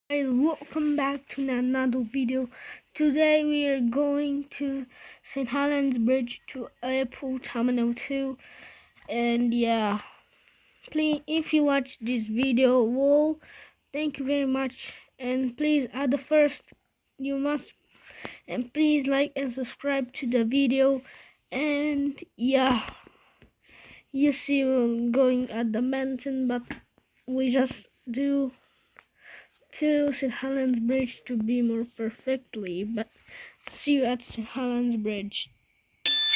Guys, welcome back to another video. Today we are going to St. Helens Bridge to Airport Terminal 2. And yeah, please, if you watch this video, whoa, thank you very much. And please, at the first, you must, and please like and subscribe to the video. And yeah, you see we're going at the mountain, but we just do to St. Helens Bridge to be more perfectly, but see you at St. Helens Bridge.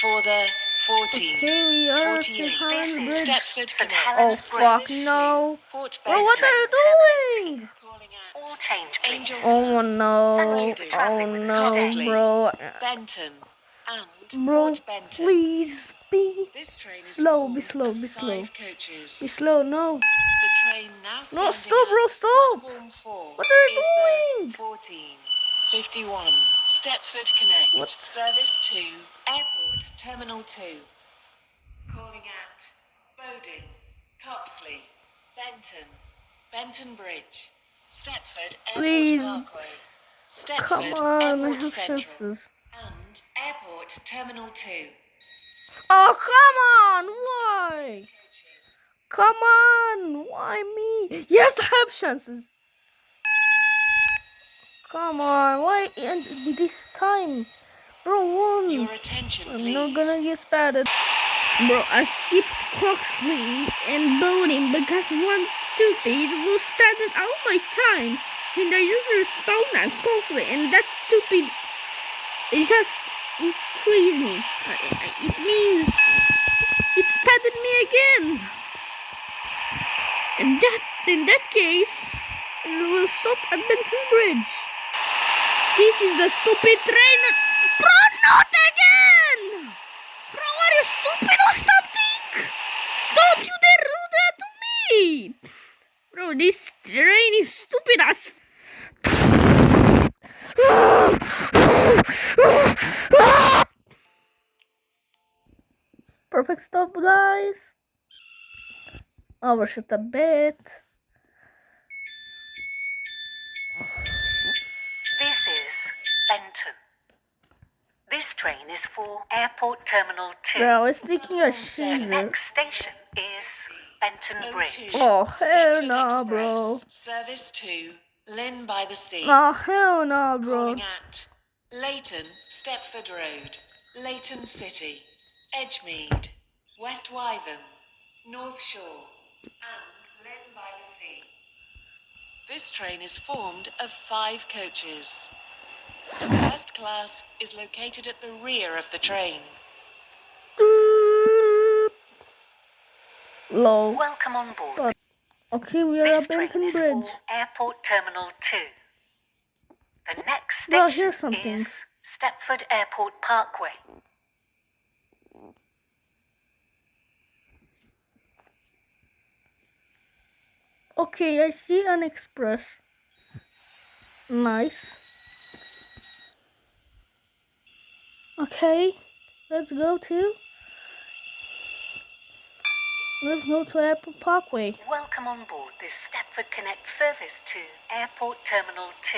For the 14, Okay, we are at 48, St. Helens Bridge. Stepford Connect. Oh fuck no! Port Bro, what are you doing? Calling All at change, please. Angel Oh Pass, no! Spaded, Oh no, Coxley, bro! Benton, and Bro, Port Benton. please be This train is slow. Be formed slow. of Be slow. 5 coaches. Be slow. No. The train now standing No, stop, bro. at Stop. platform 4 What are you is doing? the 1451 Stepford Connect. What? Service to Airport Terminal 2. Calling at Bowding, Coxley, Benton, Benton Bridge, Stepford Airport Please. Parkway, Come Stepford on, I Airport have Central, chances. and Airport Terminal 2. Oh, come on! Why? Coaches. Come on! Why me? Yes, I have chances. Come on! Why this time? Bro, one. Your attention, I'm please. not gonna get spaded. Bro, I skipped Coxley and Bowling because one stupid was spaded all my time. And the user spawned at Coxley, and that stupid it just increased me. It means it spaded me again. And in that case, it will stop at Benton Bridge. This is the stupid train. Bro, not again! Bro, are you stupid or something? Don't you dare do that to me! Bro, this train is stupid as perfect stop, guys. Overshoot a bit. This is Benton. This train is for Airport Terminal 2. Bro, I was thinking a The Caesar. next station is Benton Bridge. 02 Oh, hell Stepford no, bro. Express, Service to Lynn by the Sea. Oh, hell no, bro. Calling at Leighton, Stepford Road, Leighton City, Edgemead, West Wyvern, North Shore, and Lynn by the Sea. This train is formed of 5 coaches. The first class is located at the rear of the train. Low. Welcome on board. Stop. Okay, we are This at train Benton is Bridge. for Airport Terminal 2. The next Bro, station here's something. is Stepford Airport Parkway. Okay, I see an express. Nice. Okay, let's go to Airport Parkway. Welcome on board this Stepford Connect service to Airport Terminal 2.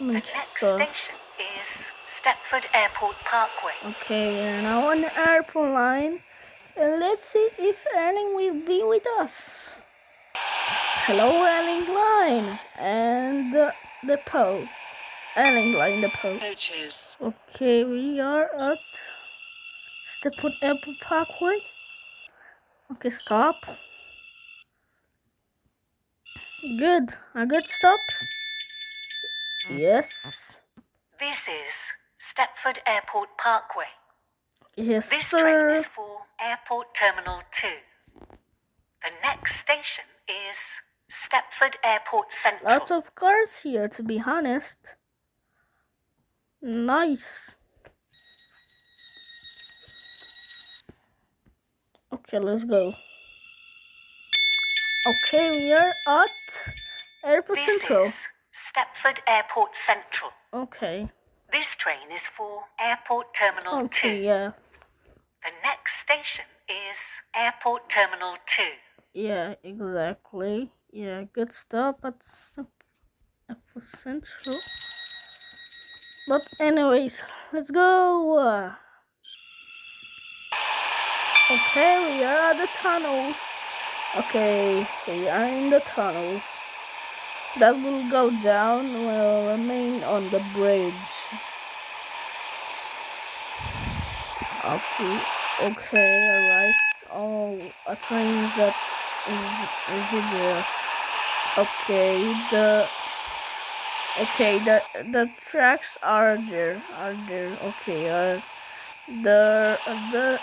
The next Manchester. station is Stepford Airport Parkway. Okay, we are now on the airport line. And let's see if Erling will be with us. Hello, Erling Line. And the depot. Erling Line depot. Coaches. Okay, we are at Stepford Airport Parkway. Okay, stop. Good. A good stop. Yes. This is Stepford Airport Parkway. Yes, This train sir. is for Airport Terminal 2. The next station is Stepford Airport Central. Lots of cars here, to be honest. Nice. Okay, let's go. Okay, we are at Airport This Central. is Stepford Airport Central. Okay. This train is for Airport Terminal 2. Okay, yeah. The next station is Airport Terminal 2. Yeah, exactly. Yeah, good stop at Airport Central. But anyways, let's go. Okay, we are at the tunnels. Okay, we are in the tunnels. That will go down will remain on the bridge. Okay, alright. Oh, a train that is it there? Okay, the tracks are there. Okay, the other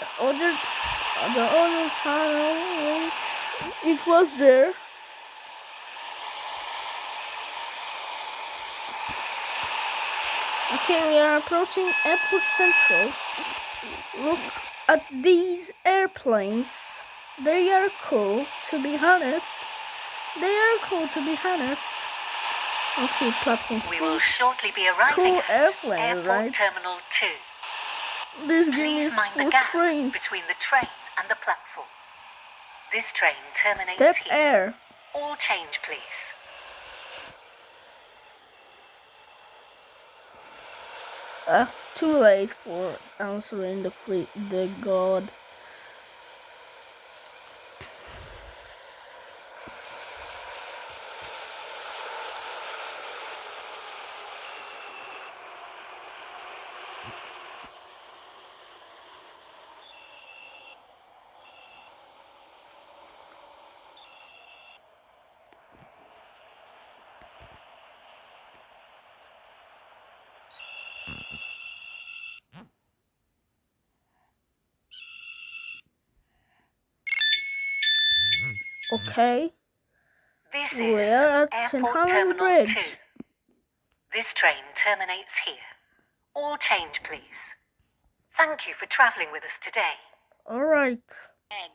tunnel, it was there. Okay, we are approaching Airport Central. Look at these airplanes. They are cool, to be honest. Okay, platform 3. We will shortly be arriving Cool at airplane, Airport right? Terminal 2. This game Please is mind the for gap trains. between the train and the platform. This train terminates Step here. air. All change, please. Too late for answering the god. Okay, This we're is at St. Airport Helens Terminal Bridge. 2. This train terminates here. All change, please. Thank you for travelling with us today. Alright. N.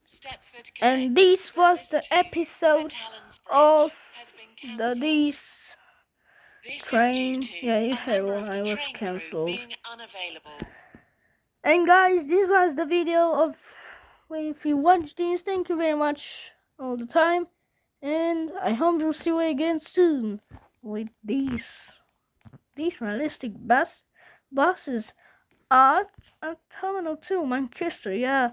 Stepford And Connect this was service the to episode St. Helens Bridge of has been the cancelled. this This train. is due to Yeah, you a heard member when of the I was train crew cancelled. being unavailable. And guys, this was the video of. If you watch this, thank you very much all the time, and I hope you'll see you again soon with these realistic buses at Terminal 2, Manchester. Yeah.